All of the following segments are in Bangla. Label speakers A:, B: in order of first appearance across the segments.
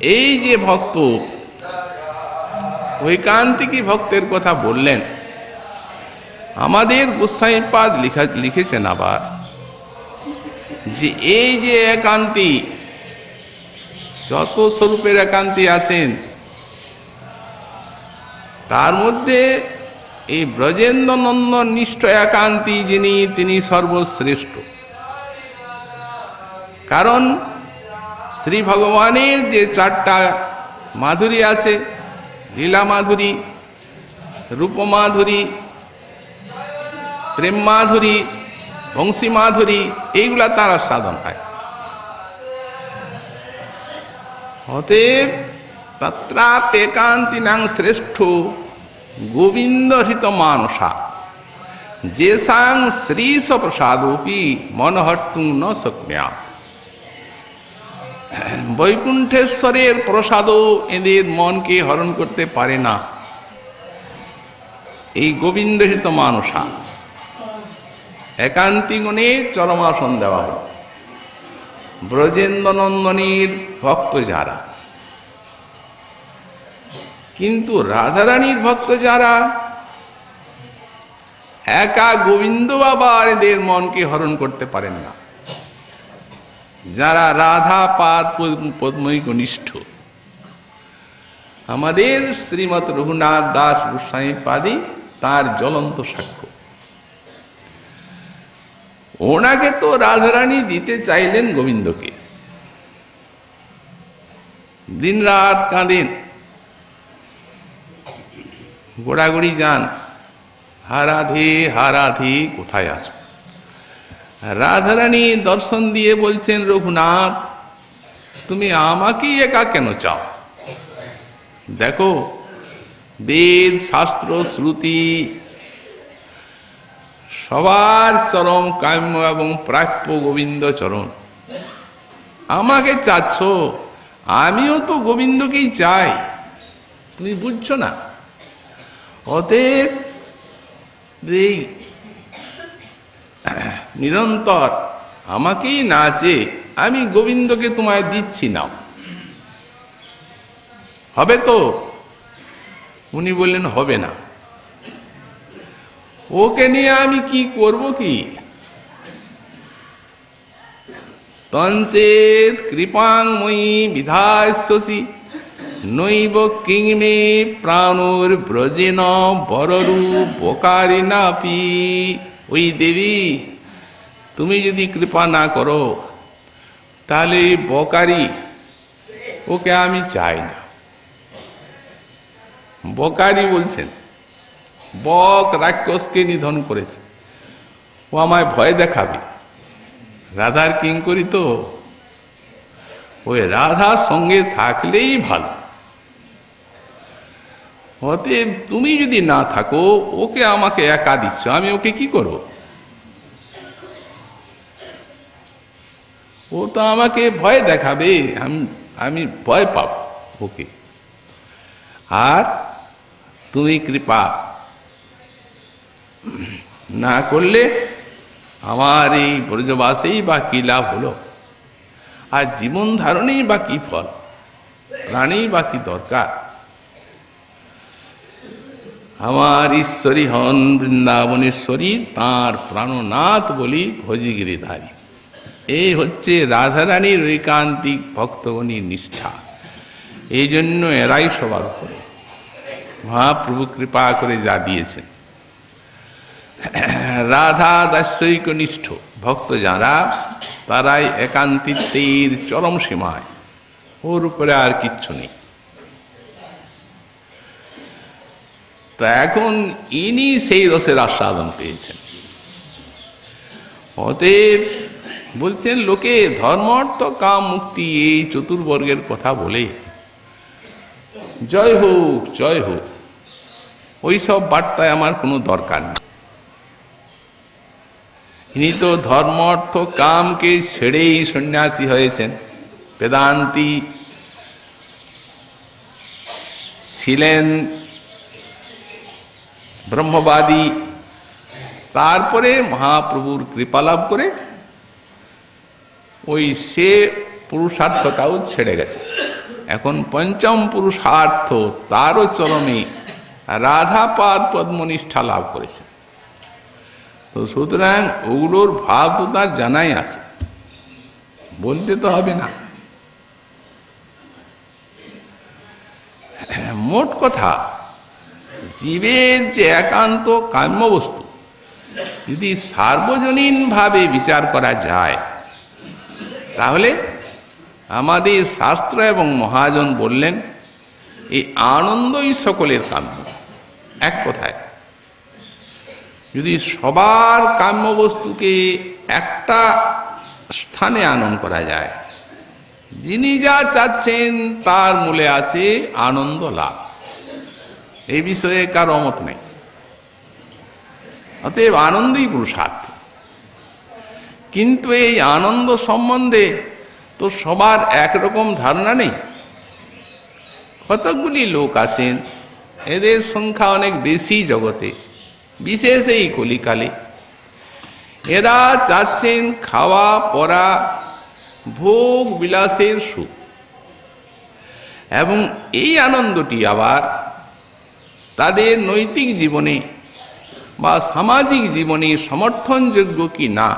A: এই যে ভক্ত ঐকান্তিকী ভক্তের কথা বললেন, আমাদের গোস্বামীপাদ লিখেছেন আবার যে এই যে একান্তি, যত স্বরূপের একান্তি আছেন তার মধ্যে এই ব্রজেন্দ্র নন্দন নিষ্ঠ একান্তি যিনি, তিনি সর্বশ্রেষ্ঠ। কারণ শ্রী ভগবানের যে চারটা মাধুরী আছে, লীলা মাধুরী, রূপ মাধুরী, প্রেম মাধুরী, বংশী মাধুরী, এইগুলা তার সাধন হয়। অতএব তত্রাপ্যেকান্তিনাং শ্রেষ্ঠ গোবিন্দ হৃত মানসা যেসাং শ্রীশ প্রসাদোপি মনহর্তুং ন শক্যা। বৈকুণ্ঠেশ্বরের প্রসাদও এদের মনকে হরণ করতে পারে না। এই গোবিন্দ হৃত মানসা একান্তিগণে চরমাসন দেওয়া হল। ব্রজেন্দ্র নন্দনীর ভক্ত যারা, কিন্তু রাধারানীর ভক্ত যারা, একা গোবিন্দ বাবার এদের মনকে হরণ করতে পারেন না। যারা রাধা পাদ পদ্মৈক নিষ্ঠ, আমাদের শ্রীমৎ রঘুনাথ দাস গোস্বামী পাদি তার জ্বলন্ত সাক্ষ্য। ওনাকে তো রাধারানী দিতে চাইলেন গোবিন্দকে, দিন রাত কাঁদেন, গোড়াগড়ি যান, হারাধে হারাধে কোথায় আছো। রাধারানী দর্শন দিয়ে বলছেন, রঘুনাথ তুমি আমাকেই একা কেন চাও? দেখো বেদ শাস্ত্র শ্রুতি সবার চরম কাম্য এবং প্রাপ্য গোবিন্দ চরণ, আমাকে চাচ্ছ, আমিও তো গোবিন্দকেই চাই, তুমি বুঝছো না? অতএব এই নিরন্তর আমাকেই না চেয়ে আমি গোবিন্দকে তোমায় দিচ্ছি না, হবে তো? উনি বললেন হবে না। ওকে নিয়ে আমি কি করব কি? তঞ্চেত কৃপাংময়ী বিধাস্যসি নৈব কিং মে প্রাণুর ব্রজেন বররূপ বকারিনাপি। ওই দেবী, তুমি যদি কৃপা না করো তাহলে বকারি, ওকে আমি চাই না। বকারি বলছেন, বক রাক্ষসকে নিধন করেছে, ও আমায় ভয় দেখাবে। রাধার কিঙ্করী তো, ওই রাধার সঙ্গে থাকলেই ভালো। অতএব তুমি যদি না থাকো, ওকে আমাকে একা দিচ্ছ, আমি ওকে কি করব? ও তো আমাকে ভয় দেখাবে, আমি ভয় পাব ওকে। আর তুমি কৃপা না করলে আমার এই ব্রজবাসেই বা কি লাভ হলো, আর জীবন ধারণেই বা কি ফল, প্রাণেই বা কি দরকার। আমার ঈশ্বরী হন বৃন্দাবনেশ্বরী, তাঁর প্রাণনাথ বলি ভজিগিরিধারী। এই হচ্ছে রাধারানীর ঐকান্তিক ভক্তগণীর নিষ্ঠা। এই জন্য এরাই সবার করে মহাপ্রভু কৃপা করে যা দিয়েছেন। রাধা দাস্যৈক নিষ্ঠ ভক্ত যারা, তারাই একান্তিত্বের চরম সীমায়, ওর উপরে আর কিচ্ছু নেই। তো এখন ইনি সেই রসের আস্বাদন পেয়েছেন। অতএব বলছেন, লোকে ধর্ম অর্থ কাম মুক্তি এই চতুর্বর্গের কথা বলে জয় হোক জয় হোক, ওইসব বার্তায় আমার কোনো দরকার নেই। ইনি তো ধর্ম অর্থ কামকে ছেড়েই সন্ন্যাসী হয়েছেন। বেদান্তি ছিলেন, ব্রহ্মবাদী, তারপরে মহাপ্রভুর কৃপা লাভ করে ওই সে পুরুষার্থটাও ছেড়ে গেছে। এখন পঞ্চম পুরুষার্থ তারও চরমে রাধাপাদ পদ্মনিষ্ঠা লাভ করেছে। তো সুতরাং ওগুলোর ভাব তো তার জানাই আছে, বলতে তো হবে না। মোট কথা, জীবের যে একান্ত কাম্যবস্তু যদি সার্বজনীনভাবে বিচার করা যায়, তাহলে আমাদের শাস্ত্র এবং মহাজন বললেন এই আনন্দই সকলের কাম্য। এক কথায়, যদি সবার কাম্যবস্তুকে একটা স্থানে আনয়ন করা যায়, যিনি যা চাচ্ছেন তার মূলে আছে আনন্দ লাভ, এই বিষয়ে কারো মত নেই। অতএব আনন্দই পুরুষার্থ। কিন্তু এই আনন্দ সম্বন্ধে তো সবার একরকম ধারণা নেই। কতকগুলি লোক আছেন, এদের সংখ্যা অনেক বেশি জগতে, বিশেষ এই কলিকালে। এরা চাচ্ছেন খাওয়া পরা, ভোগ বিলাসের সুখ, এবং এই আনন্দটি আবার তাদের নৈতিক জীবনে বা সামাজিক জীবনে সমর্থনযোগ্য কি না,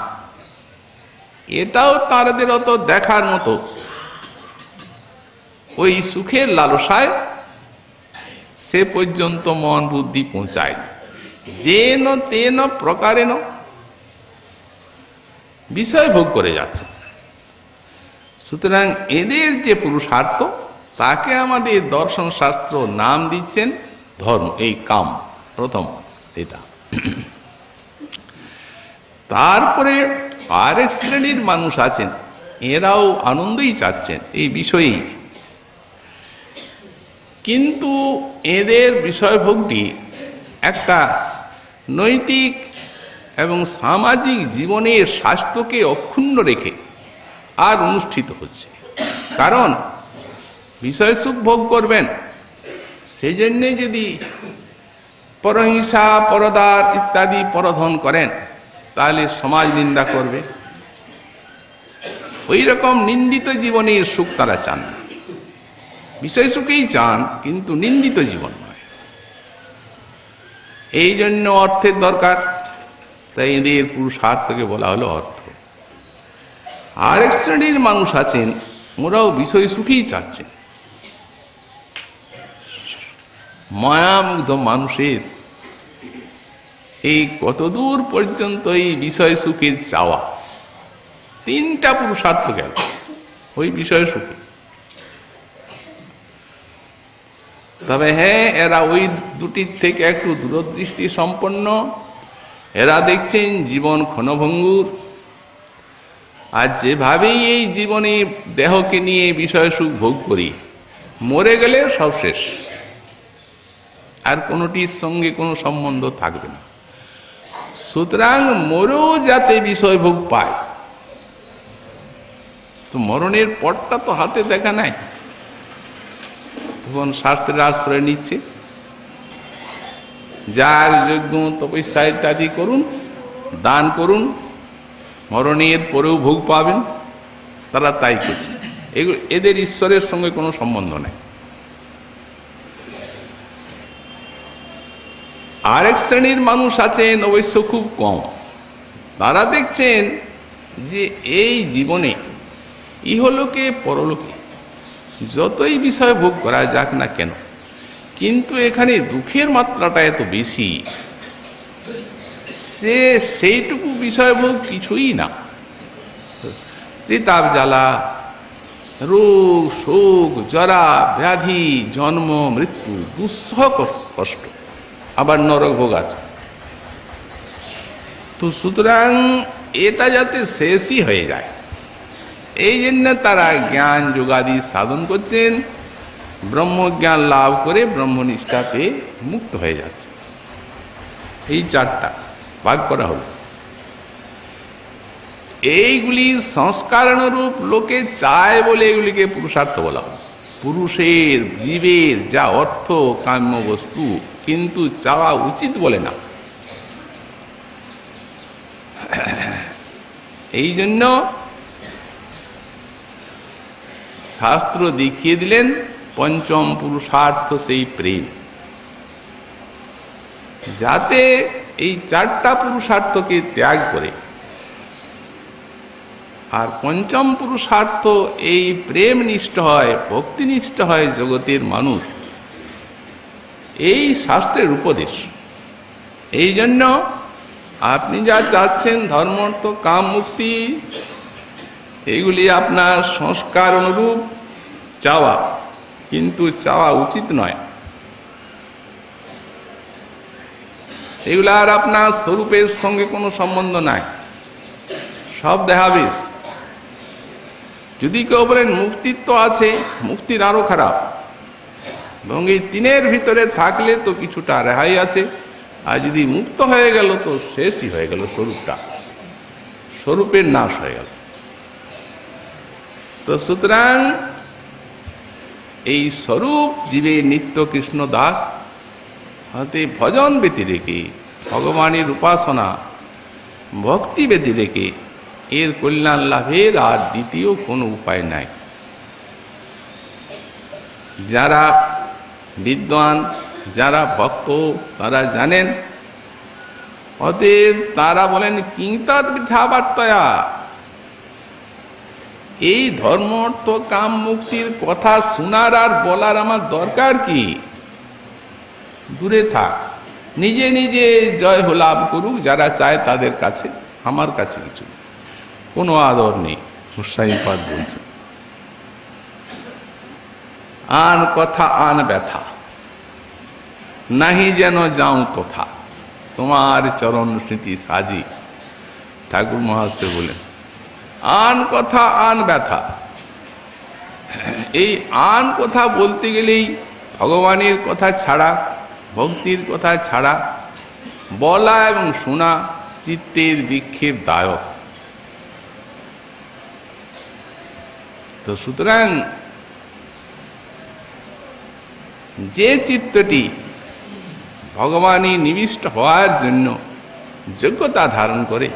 A: এটাও তাদের অত দেখার মতো। ওই সুখের লালসায় সে পর্যন্ত মন বুদ্ধি পৌঁছায়, যেন তেন প্রকারেণ বিষয় ভোগ করে যাচ্ছে। সুতরাং এদের যে পুরুষার্থ, তাকে আমাদের দর্শন শাস্ত্র নাম দিচ্ছেন ধর্ম, এই কাম প্রথম এটা। তারপরে আরেক শ্রেণীর মানুষ আছেন, এরাও আনন্দই চাচ্ছেন এই বিষয়েই, কিন্তু এদের বিষয়ভোগটি একটা নৈতিক এবং সামাজিক জীবনের স্বাস্থ্যকে অক্ষুণ্ণ রেখে আর অনুষ্ঠিত হচ্ছে। কারণ বিষয় সুখ ভোগ করবেন, সেই জন্যে যদি পরহিংসা, পরদার ইত্যাদি পরধন করেন, তাহলে সমাজ নিন্দা করবে। ওই রকম নিন্দিত জীবনের সুখ তারা চান না, বিষয় সুখেই চান, কিন্তু নিন্দিত জীবন নয়। এই জন্য অর্থের দরকার, তাই এদের পুরুষার্থকে বলা হলো অর্থ। আরেক শ্রেণীর মানুষ আছেন, ওরাও বিষয় সুখেই চাচ্ছেন। মায়ামুগ্ধ মানুষের এই কতদূর পর্যন্ত এই বিষয় সুখের চাওয়া, তিনটা পুরুষার্থ গেল ওই বিষয় সুখে। তবে হ্যাঁ, এরা ওই দুটির থেকে একটু দূরদৃষ্টি সম্পন্ন। এরা দেখছেন জীবন ক্ষণভঙ্গুর, আর যেভাবেই এই জীবনে দেহকে নিয়ে বিষয় সুখ ভোগ করি, মরে গেলে সব শেষ, আর কোনোটির সঙ্গে কোনো সম্বন্ধ থাকবে না। সুতরাং মরেও যাতে বিষয় ভোগ পায়, তো মরণের পরটা তো হাতে দেখা নাই, তখন শাস্ত্রের আশ্রয় নিচ্ছে। যাগ যজ্ঞ তপস্যা ইত্যাদি করুন, দান করুন, মরণের পরেও ভোগ পাবেন, তারা তাই করছে। এগুলো এদের ঈশ্বরের সঙ্গে কোনো সম্বন্ধ নেই। আরেক শ্রেণীর মানুষ আছেন অবশ্য খুব কম, তারা দেখছেন যে এই জীবনে ইহলোকে পরলোকে যতই বিষয় ভোগ করা যাক না কেন, কিন্তু এখানে দুঃখের মাত্রাটা এত বেশি, সেইটুকু বিষয় ভোগ কিছুই না। চিতাপ জ্বালা, রোগ শোক, জরা ব্যাধি, জন্ম মৃত্যু, দুঃসহ কষ্ট, আবার নরক ভোগ আছে। তো সুতরাং এটা যাতে শেষই হয়ে যায়, এই জন্য তারা জ্ঞান যোগাদি সাধন করছেন, ব্রহ্মজ্ঞান লাভ করে ব্রহ্মনিষ্ঠা পেয়ে মুক্ত হয়ে যাচ্ছে। এই চারটা ভাগ করা হলো। এইগুলি সংস্কারানুরূপ লোকে চায় বলে এগুলিকে পুরুষার্থ বলা হয়। পুরুষের জীবের যা অর্থ কাম্য বস্তু, কিন্তু চাওয়া উচিত বলে না। এই জন্য শাস্ত্র দেখিয়ে দিলেন পঞ্চম পুরুষার্থ, সেই প্রেম। যাতে এই চারটা পুরুষার্থকে ত্যাগ করে আর পঞ্চম পুরুষার্থ এই প্রেম নিষ্ঠ হয়, ভক্তিনিষ্ঠ হয় জগতের মানুষ, এই শাস্ত্রের উপদেশ। এই জন্য আপনি যা চাচ্ছেন ধর্ম, অর্থ, কাম, মুক্তি, এগুলি আপনার সংস্কার অনুরূপ চাওয়া, কিন্তু চাওয়া উচিত নয়। এগুলো আর আপনার স্বরূপের সঙ্গে কোনো সম্বন্ধ নাই, সব দেহাবেশ। যদি কেউ বলেন মুক্তির তো আছে, মুক্তির আরো খারাপ, এবং এই তিনের ভিতরে থাকলে তো কিছুটা রেহাই আছে, আর যদি মুক্ত হয়ে গেল তো শেষই হয়ে গেল, স্বরূপটা, স্বরূপের নাশ হয়ে গেল। তো সুতরাং এই স্বরূপ জীবের নিত্য কৃষ্ণ দাস হতে ভজন ব্যতিরেকে, ভগবানের উপাসনা ভক্তি ব্যতিরেকে এর কল্যাণ লাভের আর দ্বিতীয় কোনো উপায় নাই। যারা বিদ্বান, যারা ভক্ত, তারা জানেন। অতএব তারা বলেন কিংতৎ বৃথা বার্তায়া, এই ধর্ম, অর্থ, কাম, মুক্তির কথা শোনার আর বলার আমার দরকার কি? দূরে থাক, নিজে নিজে জয় লাভ করুক যারা চায় তাদের কাছে, আমার কাছে কিছু কোনো আদর নেই। হুসাইনপাদ বলছে, আন কথা আন ব্যথা, নাহি যেন যাও তথা, তোমার চরণ স্মৃতি সাজি। ঠাকুর মহাশয় বলেন আন কথা আন ব্যথা। এই আন কথা বলতে গেলেই ভগবানের কথা ছাড়া, ভক্তির কথা ছাড়া বলা এবং শোনা চিত্তের বিক্ষেপ দায়ক। তো সুতরাং যে চিত্তটি ভগবানই নিবিষ্ট হওয়ার জন্য যোগ্যতা ধারণ করে,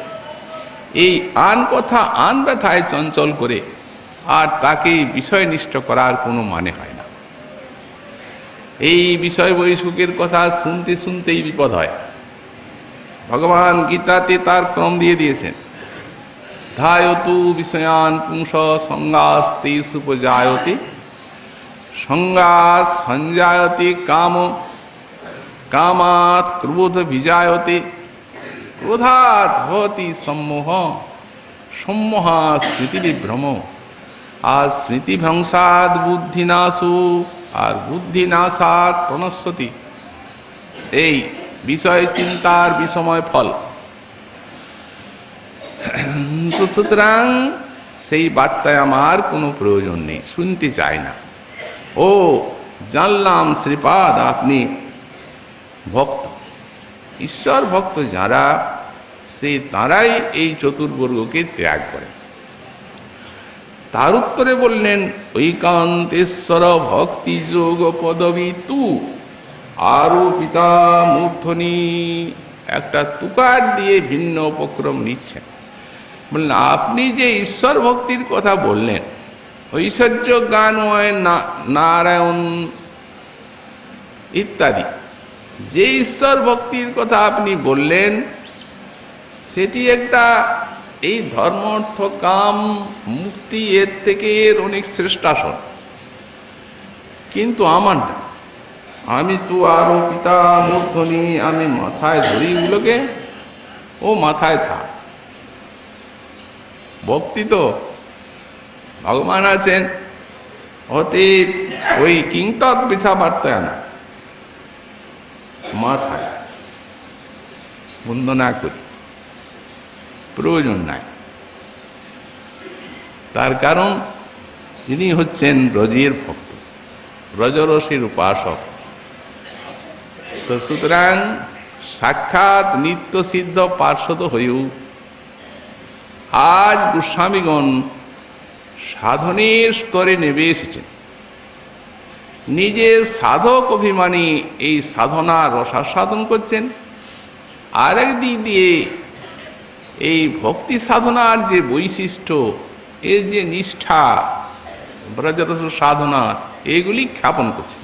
A: এই আন কথা আন ব্যথায় চঞ্চল করে আর তাকে বিষয়নিষ্ঠ করার কোনো মানে হয় না। এই বিষয় বৈশুকের কথা শুনতে শুনতেই বিপদ হয়। ভগবান গীতাতে তার ক্রম দিয়ে দিয়েছেন, ধায়তু বিষয়ান পুংস সঙ্গাস্তে সুপজায়তে, সঙ্গাৎ সঞ্জায়তে কাম, কামাৎ ক্রোধ বিজায়তে, ক্রোধাৎ ভবতি সম্মোহ, সম্মোহাৎ স্মৃতি বিভ্রম, আর স্মৃতিভ্রংসাৎ বুদ্ধিনাশু, আর বুদ্ধিনাশাৎ প্রণশ্যতি। এই বিষয় চিন্তার বিষময় ফল। তো সুতরাং সেই বার্তায় আমার কোনো প্রয়োজন নেই, শুনতে চাই না। ও জানলাম শ্রীপাদ আপনি ভক্ত, ঈশ্বর ভক্ত যারা, সে তারাই এই চতুর্বর্গকে ত্যাগ করে। তার উত্তরে বললেন ঐকান্তেশ্বর ভক্তি যোগ পদবী তু আরোপিতা মূর্ধনি। একটা তুকার দিয়ে ভিন্ন উপক্রম নিচ্ছেন। বললেন আপনি যে ঈশ্বর ভক্তির কথা বললেন, ঐশ্বর্য গানময় নারায়ণ ইত্যাদি, যে ঈশ্বর ভক্তির কথা আপনি বললেন সেটি একটা এই ধর্ম, অর্থ, কাম, মুক্তি, এর থেকে এর অনেক শ্রেষ্ঠাসন। কিন্তু আমার না, আমি তো আরো পিতা মূর্ধনি, আমি মাথায় ধরি গুলোকে, ও মাথায় থাক। ভক্তি তো ভগবান আছেন, অতএব ওই কিংতৎ বৃথা বার্তায় না, মাথায় বন্দনা করি, প্রয়োজন নাই। তার কারণ তিনি হচ্ছেন ব্রজের ভক্ত, ব্রজরসের উপাসক। তো সুতরাং সাক্ষাৎ নিত্য সিদ্ধ পার্শ্বদ হয়েও আজ গোস্বামীগণ সাধনের স্তরে নেমে এসেছেন। নিজে সাধক অভিমানী এই সাধনা রসাস্বাদন করছেন, আরেক দিক দিয়ে এই ভক্তি সাধনার যে বৈশিষ্ট্য, এর যে নিষ্ঠা, ব্রজরস সাধনা এইগুলি খ্যাপন করছে।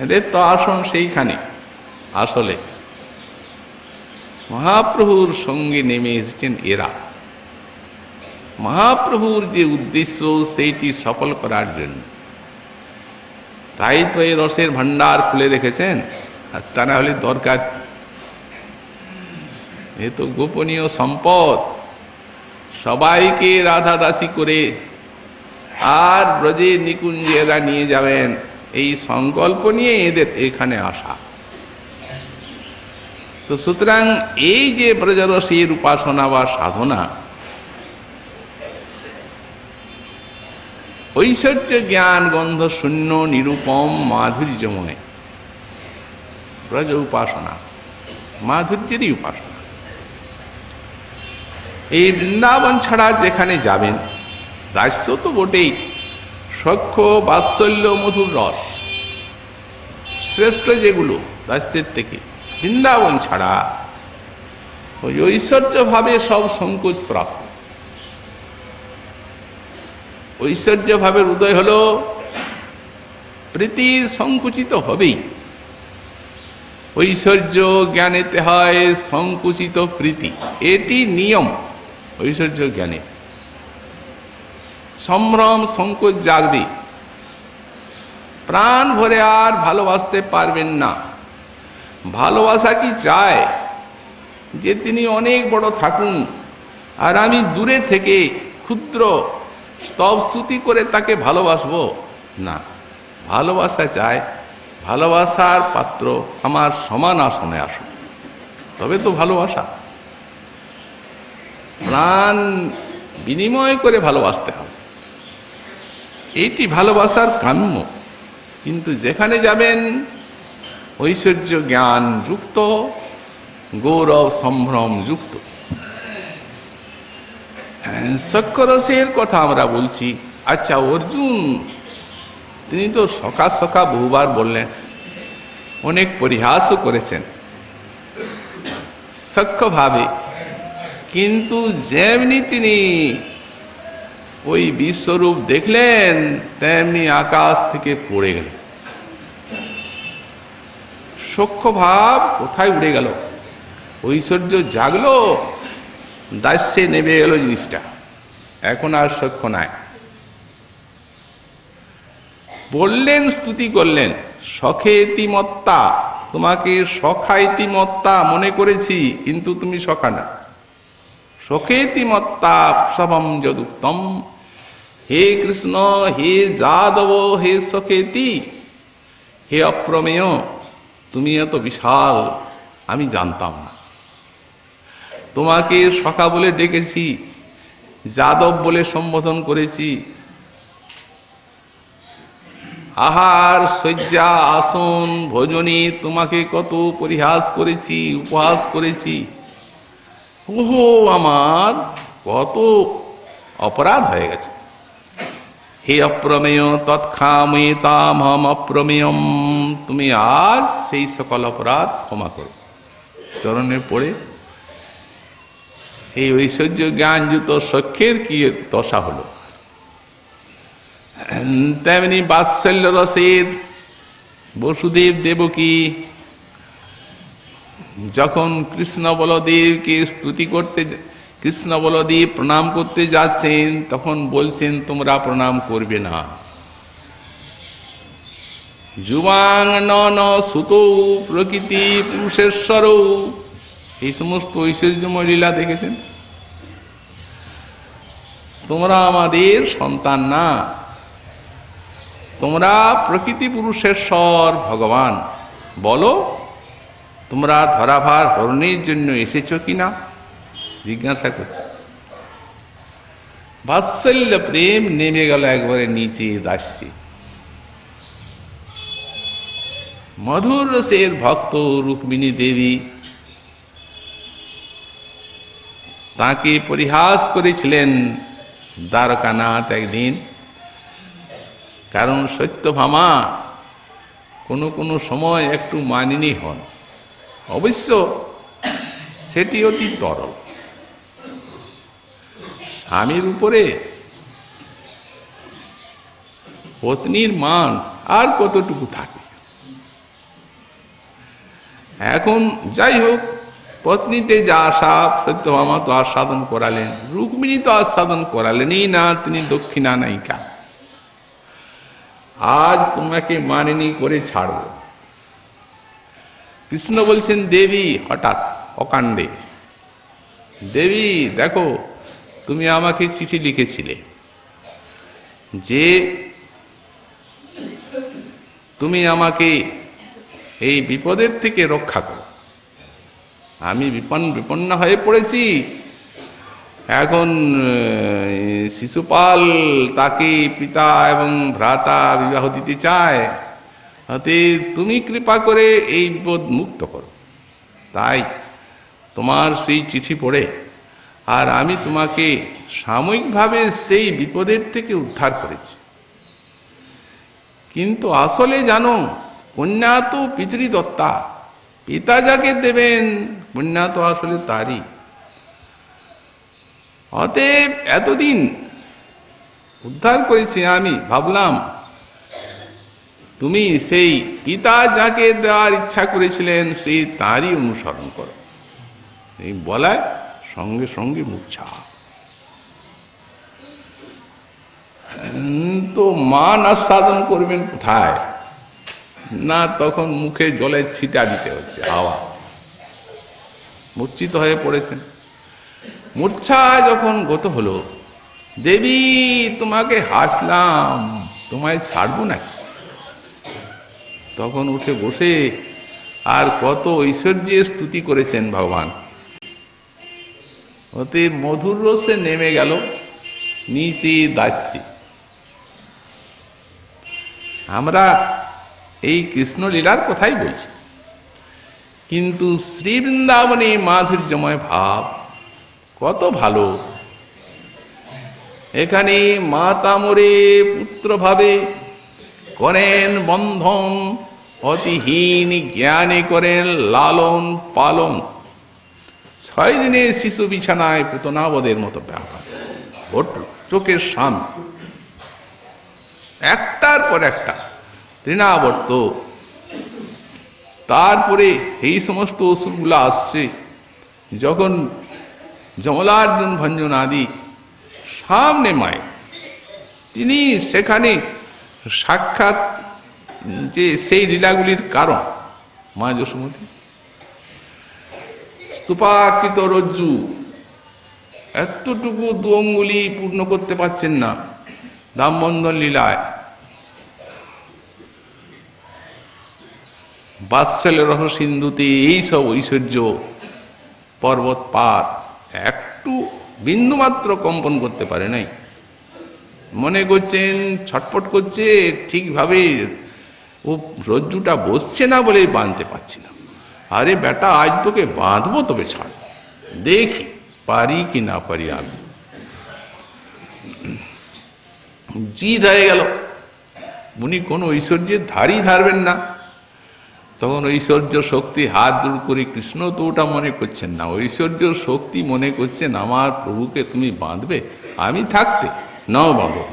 A: এদের তো আসন সেইখানে। আসলে মহাপ্রভুর সঙ্গে নেমে এসেছেন এরা, মহাপ্রভুর যে উদ্দেশ্য সেইটি সফল করার জন্য। তাই তো এই রসের ভান্ডার খুলে রেখেছেন। আর তা না হলে দরকার, এ তো গোপনীয় সম্পদ। সবাইকে রাধা দাসী করে আর ব্রজে নিকুঞ্জে এরা নিয়ে যাবেন, এই সংকল্প নিয়ে এদের এখানে আসা। তো সুতরাং এই যে ব্রজরসের উপাসনা বা সাধনা, ঐশ্বর্য জ্ঞান গন্ধ শূন্য নিরূপম মাধুর্যময় ব্রজ উপাসনা, মাধুর্যেরই উপাসনা। এই বৃন্দাবন ছাড়া যেখানে যাবেন, দাস্য তো বটেই, সখ্য বাৎসল্য মধুর রস শ্রেষ্ঠ যেগুলো দাস্যের থেকে, বৃন্দাবন ছাড়া ওই ঐশ্বর্য ভাবে সব সংকোচ প্রাপ্ত। ঐশ্বর্য ভাবের উদয় হলো, প্রীতি সংকুচিত হবেই। ঐশ্বর্য জ্ঞানেতে হয় সংকুচিত প্রীতি, এটি নিয়ম। ঐশ্বর্য জ্ঞানে সম্ভ্রম সংকোচ জাগবে, প্রাণ ভরে আর ভালোবাসতে পারবেন না। ভালোবাসা কি চায় যে তিনি অনেক বড় থাকুন আর আমি দূরে থেকে ক্ষুদ্র স্তব স্তুতি করে তাকে ভালোবাসবো? না, ভালোবাসা চায় ভালোবাসার পাত্র আমার সমান আসনে আসুন, তবে তো ভালোবাসা। প্রাণ বিনিময় করে ভালোবাসতে হবে, এইটি ভালোবাসার কাম্য। কিন্তু যেখানে যাবেন ঐশ্বর্য জ্ঞান যুক্ত, গৌরব সম্ভ্রম যুক্ত। সখ্যরসের কথা আমরা বলছি। আচ্ছা, অর্জুন তিনি তো সখা সখা বহুবার বললেন, অনেক পরিহাসও করেছেন সখ্য ভাবে, কিন্তু যেমনি তিনি ওই বিশ্বরূপ দেখলেন তেমনি আকাশ থেকে পড়ে গেল। সখ্য ভাব কোথায় উড়ে গেল? ঐশ্বর্য জাগলো, দাস্যে নেমে গেল জিনিসটা, এখন আর সখ্য নাই। বললেন, স্তুতি করলেন, সখেতি মত্তা, তোমাকে সখাইতি মত্তা মনে করেছি, কিন্তু তুমি সখা না। সখেতি মত্তা সবম যদুক্তম, হে কৃষ্ণ, হে যাদব, হে সখেতি, হে অপ্রমেয়, তুমি এত বিশাল আমি জানতাম না। তোমাকে সখা বলে ডেকেছি, যাদব বলে সম্বোধন করেছি, আহার শয্যা আসন ভোজনে তোমাকে কত পরিহাস করেছি, উপহাস করেছি। ওহো, আমার কত অপরাধ হয়ে গেছে। হে অপ্রমেয় তৎক্ষাময়েতামহম অপ্রমেয়ম, তুমি আজ সেই সকল অপরাধ ক্ষমা করো। চরণে পড়ে এই ঐশ্বর্য জ্ঞানযুক্ত সখ্যের কি দশা হলো। তেমনি বাৎসল্য রসের বসুদেব দেবকী যখন কৃষ্ণ বলদেবকে স্তুতি করতে, কৃষ্ণ বলদেব প্রণাম করতে যাচ্ছেন, তখন বলছেন তোমরা প্রণাম করবে না। যুবাং ন সুত প্রকৃতি পুরুষেশ্বর, এই সমস্ত ঐশ্বর্যময় লীলা দেখেছেন। তোমরা আমাদের সন্তান না, তোমরা প্রকৃতি পুরুষেশ্বর ভগবান। বলো, তোমরা ধরাভার হরণের জন্য এসেছ কিনা? জিজ্ঞাসা করছে। বাৎসল্য প্রেম নেমে গেল একবারে নিচে দাস্যে। মধুর রসের ভক্ত রুক্মিণী দেবী তাকে পরিহাস করেছিলেন দ্বারকানাথ একদিন, কারণ সত্যভামা কোনো কোনো সময় একটু মানিনী হন। অবশ্য সেটি অতি তরল। স্বামীর উপরে পত্নীর মান আর কতটুকু থাকে। এখন যাই হোক, পত্নীতে যা আশা, সত্যভামা তো আস্বাদন করালেন, রুক্মিণী তো আস্বাদন করালেনই না, তিনি দক্ষিণা নায়িকা। আজ তোমাকে মানিনি করে ছাড়ব। কৃষ্ণ বলছেন, দেবী, হঠাৎ অকাণ্ডে, দেবী দেখো, তুমি আমাকে চিঠি লিখেছিলে যে তুমি আমাকে এই বিপদের থেকে রক্ষা করো। আমি বিপন্ন হয়ে পড়েছি। এখন শিশুপাল তাকে পিতা এবং ভ্রাতা বিবাহ দিতে চায়, তাতে তুমি কৃপা করে এই বিপদ মুক্ত করো। তাই তোমার সেই চিঠি পড়ে আর আমি তোমাকে সাময়িকভাবে সেই বিপদের থেকে উদ্ধার করেছি। কিন্তু আসলে জানো, কন্যা তো পিতৃদত্তা, পিতা যাকে দেবেন কন্যা তো আসলে তারই। অতএব এতদিন উদ্ধার করেছি আমি, ভাবলাম তুমি সেই পিতা যাকে দেওয়ার ইচ্ছা করেছিলেন সেই তারই অনুসরণ করো। এই বলায় সঙ্গে সঙ্গে মূর্ছা। তো মান আস্বাদন করবেন কোথায়? না, তখন মুখে জলের ছিটা দিতে হচ্ছে, হাওয়া। মূর্ছিত হয়ে পড়েছেন। মূর্ছা যখন গত হলো, দেবী তোমাকে হাসলাম, তোমায় ছাড়বো না। তখন উঠে বসে আর কত ঐশ্বর্যের স্তুতি করেছেন ভগবান। ওতে মধুর রসে নেমে গেল নিচে দাস্যি। আমরা এই কৃষ্ণ লীলার কথাই বলছি, কিন্তু শ্রী বৃন্দাবনে মাধুর্যময় ভাব কত ভালো। এখানে মাতা মোরে পুত্র ভাবে করেন বন্ধন, অতিহীন জ্ঞানে করেন লালন পালন। 6 দিনে শিশু বিছানায় পুতনাবদের মতো ব্যাপার ঘটল চোখের সামনে, একটার পর একটা তৃণাবর্ত। তারপরে এই সমস্ত অসুরগুলো আসছে। যখন যমলার্জুন ভঞ্জন আদি সামনে মায়, তিনি সেখানে সাক্ষাৎ যে সেই লীলাগুলির কারণ মা যশোমতী। স্তূপাকৃত রজ্জু এতটুকু 2 অঙ্গুলি পূর্ণ করতে পারছেন না দামবন্ধন লীলায়। বাৎসল্য রহ সিন্ধুতে এইসব ঐশ্বর্য, পর্বত পাত একটু বিন্দুমাত্র কম্পন করতে পারে নাই। মনে করছেন ছটপট করছে, ঠিকভাবে ও রজ্জুটা বসছে না বলে বাঁধতে পারছি না। আরে বেটা, আজ তোকে বাঁধবো, তবে ছাড়, দেখি পারি কি না পারি। আমি জিদ হয়ে গেল, উনি কোন ঐশ্বর্যের ধারই ধারবেন না। তখন ঐশ্বর্য শক্তি হাত জোড় করে, কৃষ্ণ তো ওটা মনে করছেন না, ঐশ্বর্য শক্তি মনে করছেন আমার প্রভুকে তুমি বাঁধবে, আমি থাকতে নাও বাঁধো।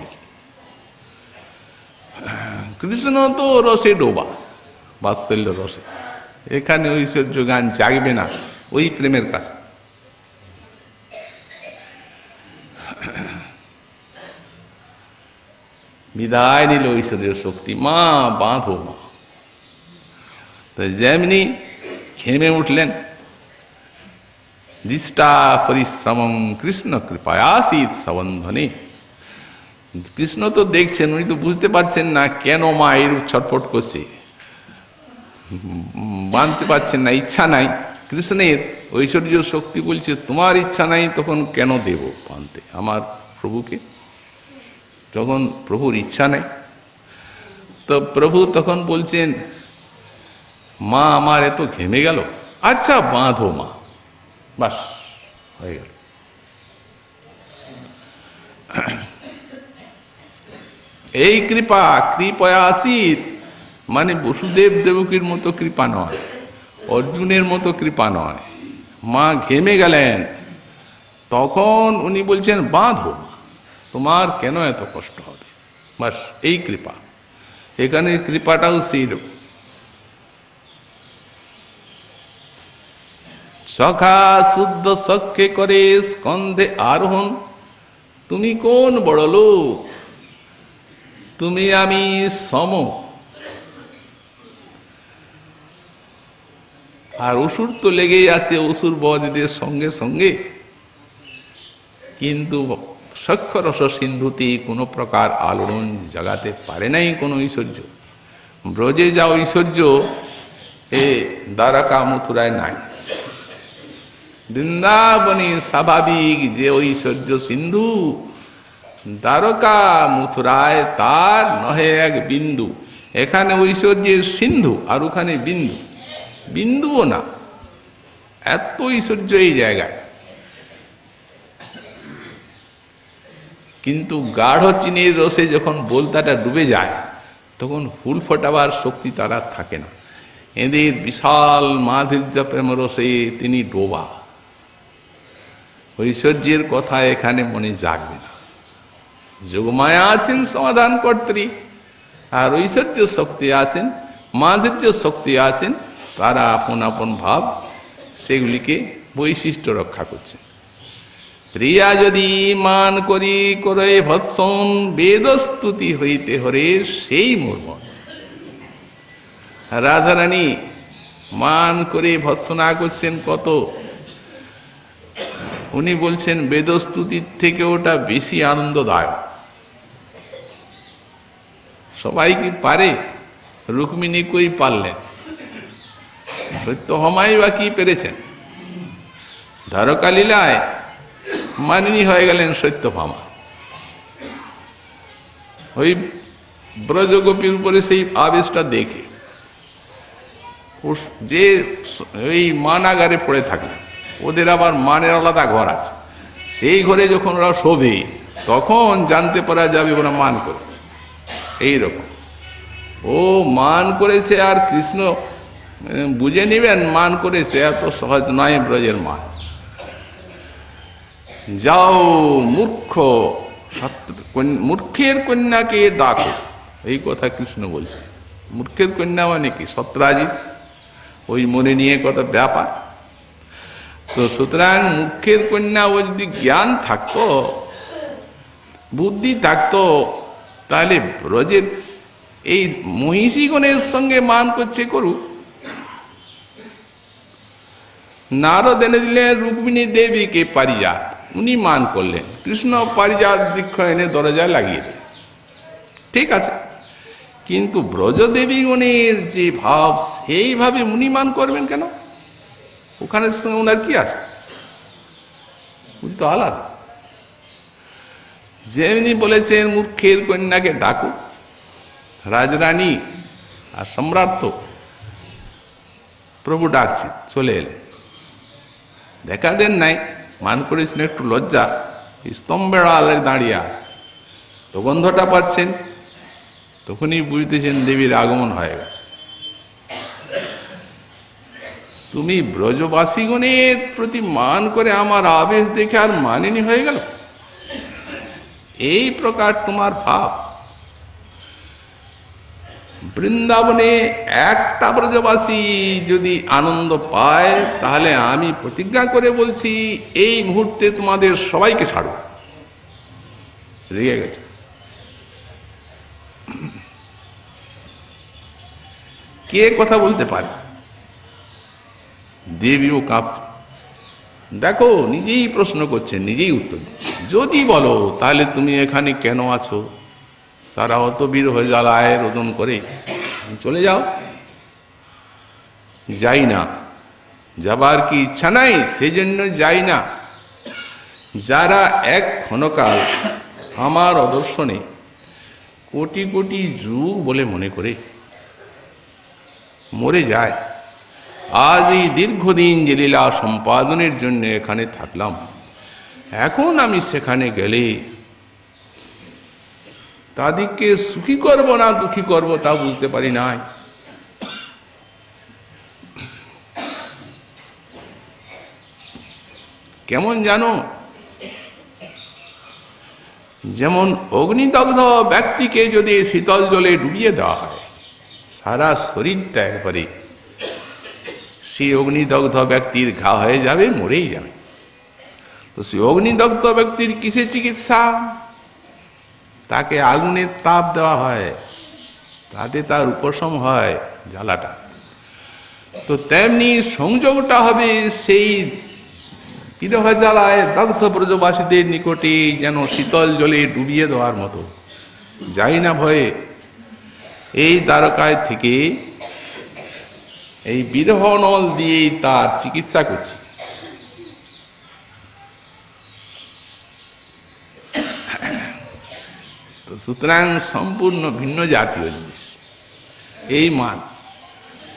A: কৃষ্ণ তো রসে ডোবা, বাৎসল্য রসে। এখানে ঐশ্বর্য গান জাগবে না ওই প্রেমের কাছে। বিদায় নিল ঐশ্বর্য শক্তি, মা বাঁধো মা। তো যেমনি ঘেমে উঠলেন, দৃষ্টা পরিশ্রমং কৃষ্ণ কৃপায়াসিত সবন্ধনে। কৃষ্ণ তো দেখছেন, উনি তো বুঝতে পারছেন না কেন মা এরূপ ছটফট করছে, বাঁধতে পারছেন না, ইচ্ছা নাই। কৃষ্ণের ঐশ্বর্য শক্তি বলছে তোমার ইচ্ছা নাই, তখন কেন দেব বাঁধতে আমার প্রভুকে, যখন প্রভুর ইচ্ছা নেই। তো প্রভু তখন বলছেন, মা আমার এত ঘেমে গেল, আচ্ছা বাঁধো মা, বাস হয়ে গেল। এই কৃপা কৃপয়াসিত মানে বসুদেব দেবকীর মতো কৃপা নয়, অর্জুনের মতো কৃপা নয়। মা ঘেমে গেলেন, তখন উনি বলছেন বাঁধো, তোমার কেন এত কষ্ট হবে। বাস এই কৃপা। এখানে কৃপাটাও সেই রকম। সখা শুদ্ধ সখ্যে করে স্কন্ধে আরোহণ। তুমি কোন বড় লোক, তুমি আমি সম। আর অসুর তো লেগেই আছে, অসুর বধদের সঙ্গে সঙ্গে, কিন্তু সক্ষরস সিন্ধুতে কোনো প্রকার আলোড়ন জাগাতে পারে নাই কোনো ঐশ্বর্য। ব্রজে যা ঐশ্বর্য এ দ্বারকা মথুরায় নাই। বৃন্দাবনে স্বাভাবিক যে ঐশ্বর্য সিন্ধু, দ্বারকা মথুরায় তার নহে এক বিন্দু। এখানে ঐশ্বর্যের সিন্ধু আর ওখানে বিন্দু, বিন্দুও না, এত ঐশ্বর্য এই জায়গায়। কিন্তু গাঢ় চিনির রসে যখন বোলতাটা ডুবে যায় তখন ফুল ফোটাবার শক্তি তার আর থাকে না। এদের বিশাল মাধুর্য প্রেম রসে তিনি ডোবা, ঐশ্বর্যের কথা এখানে মনে জাগবে না। যোগমায়া আছেন সমাধান কর্ত্রী, আর ঐশ্বর্য শক্তি আছেন, মাধুর্য শক্তি আছেন, তারা আপন আপন ভাব সেগুলিকে বৈশিষ্ট্য রক্ষা করছেন। প্রিয়া যদি মান করি করে ভৎসন, বেদস্তুতি হইতে হরে সেই মর্ম। রাধারানী মান করে ভৎসনা করছেন কত, উনি বলছেন বেদস্তুতির থেকে ওটা বেশি আনন্দদায়ক। সবাই কি পারে? রুক্মিণী কই পারলেন? সত্যভামাই বা কি পেরেছেন? দ্বারকা লীলায় মানিনী হয়ে গেলেন সত্যভামা। ওই ব্রজগোপীর উপরে সেই আবেশটা দেখে যে ওই মানাগারে পড়ে থাকলেন, ওদের আবার মানের আলাদা ঘর আছে, সেই ঘরে যখন ওরা শোভে তখন জানতে পারা যাবে ওরা মান করেছে। এইরকম ও মান করেছে, আর কৃষ্ণ বুঝে নিবেন মান করেছে, এত সহজ নয় ব্রজের মান। যাও মূর্খ, মূর্খের কন্যাকে ডাকো, এই কথা কৃষ্ণ বলছে। মূর্খের কন্যা মানে কি? সত্রাজিৎ, ওই মনে নিয়ে কত ব্যাপার। তো সুতরাং মূর্খের কন্যা, ও যদি জ্ঞান থাকতো, বুদ্ধি থাকতো, তাহলে ব্রজের এই মহিষীগণের সঙ্গে মান করছে করুক। নারদ এনে দিলেন রুক্মিণী দেবীকে পারিজাত, উনি মান করলেন। কৃষ্ণ পারিজাত বৃক্ষ এনে দরজায় লাগিয়ে দিলেন, ঠিক আছে। কিন্তু ব্রজদেবীগণের যে ভাব, সেইভাবে উনি মান করবেন কেন? ওখানের সঙ্গে ওনার কি আছে? উনি তো আলাদা। যেমনি বলেছেন মূর্খের কন্যাকে ডাকো, রাজরানী আর সম্রাট তো প্রভু ডাকছেন, চলে এলেন। দেখা দেন নাই, মান করেছেন একটু লজ্জা, স্তম্ভের আড়ালে দাঁড়িয়ে আছে, তো গন্ধটা পাচ্ছেন, তখনই বুঝতেছেন দেবীর আগমন হয়ে গেছে। তুমি ব্রজবাসীগণের প্রতি মান করে আমার আবেশ দেখে আর মানিনী হয়ে গেল, এই প্রকার তোমার ভাব। বৃন্দাবনে একটা ব্রজবাসী যদি আনন্দ পায়, তাহলে আমি প্রতিজ্ঞা করে বলছি এই মুহূর্তে তোমাদের সবাইকে ছাড়ো। রেগে গেছে। কে কথা বলতে পারে? দেবীও কাঁপছে। দেখো, নিজেই প্রশ্ন করছেন, নিজেই উত্তর দিচ্ছে। যদি বলো তাহলে তুমি এখানে কেন আছো, তারা অত বীর হয়ে জ্বালায় রোদন করে, চলে যাও। যাই না, যাবার কি ইচ্ছা নাই, সেজন্য যাই না। যারা এক ক্ষণকাল আমার অদর্শনে কোটি কোটি যুগ বলে মনে করে মরে যায়, আজ এই দীর্ঘদিন যে লীলা সম্পাদনের জন্য এখানে থাকলাম, এখন আমি সেখানে গেলে তাদেরকে সুখী করব না দুঃখী করব তা বুঝতে পারি নাই। কেমন জানো, যেমন অগ্নিদগ্ধ ব্যক্তিকে যদি শীতল জলে ডুবিয়ে দেওয়া হয়, সারা শরীরটা একবারে সেই অগ্নিদগ্ধ ব্যক্তির ঘা হয়ে যাবে, মরেই যাবে। তো সেই অগ্নিদগ্ধ ব্যক্তির কিসে চিকিৎসা? তাকে আগুনের তাপ দেওয়া হয়, তাতে তার উপশম হয় জ্বালাটা। তো তেমনি সংযোগটা হবে সেই বিরহ জ্বালায় দগ্ধ ব্রজবাসীদের নিকটে যেন শীতল জলে ডুবিয়ে দেওয়ার মতো। যাই না ভয়ে এই দ্বারকায় থেকে এই বিরহ নল দিয়েই তার চিকিৎসা করছি। তো সুতরাং সম্পূর্ণ ভিন্ন জাতীয় জিনিস এই মান।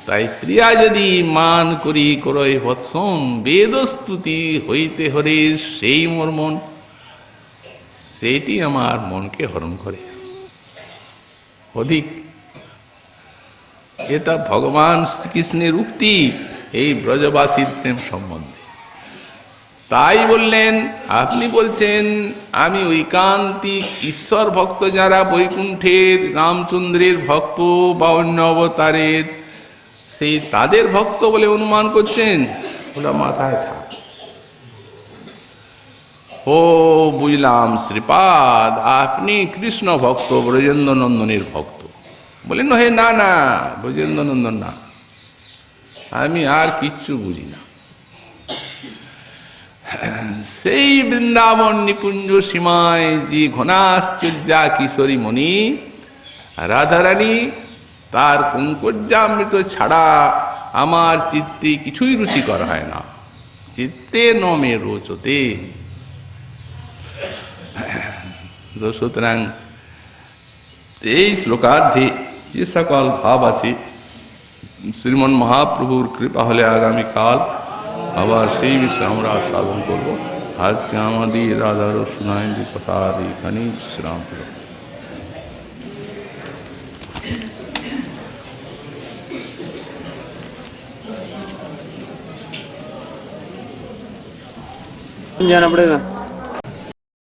A: তাই প্রিয়া যদি মান করি করই বৎসম, বেদস্তুতি হইতে হরে সেই মোর মন, সেইটি আমার মনকে হরণ করে অধিক। এটা ভগবান শ্রীকৃষ্ণের উক্তি এই ব্রজবাসীর প্রেম সম্বন্ধে। তাই বললেন, আপনি বলছেন আমি ঐকান্তিক ঈশ্বর ভক্ত, যারা বৈকুণ্ঠের রামচন্দ্রের ভক্ত বা অন্য অবতারের, সেই তাদের ভক্ত বলে অনুমান করছেন। ওটা মাথায় থাক। ও বুঝলাম শ্রীপাদ, আপনি কৃষ্ণ ভক্ত, ব্রজেন্দ্র নন্দনের ভক্ত। বলেন হে না না, ব্রজেন্দ্র নন্দন না, আমি আর কিচ্ছু বুঝি না। সেই বৃন্দাবন নিকুঞ্জ সীমায় যে ঘনাশ্চর্যা কিশোরী মণি রাধারানী, তার পঙ্কজামৃত ছাড়া আমার চিত্তে কিছুই রুচিকর হয় না। চিত্তে নমে রোচতে। সুতরাং এই শ্লোকার্ধে যে সকল ভাব আছে, শ্রীমন মহাপ্রভুর কৃপা হলে আগামীকাল আবার সেই বিষয়ে আমরা সাধন করব। আজকে আমাদের রাধার সুনাইন্দি কথার এখানেই বিশ্রাম হল।
B: जाना पड़ेगा।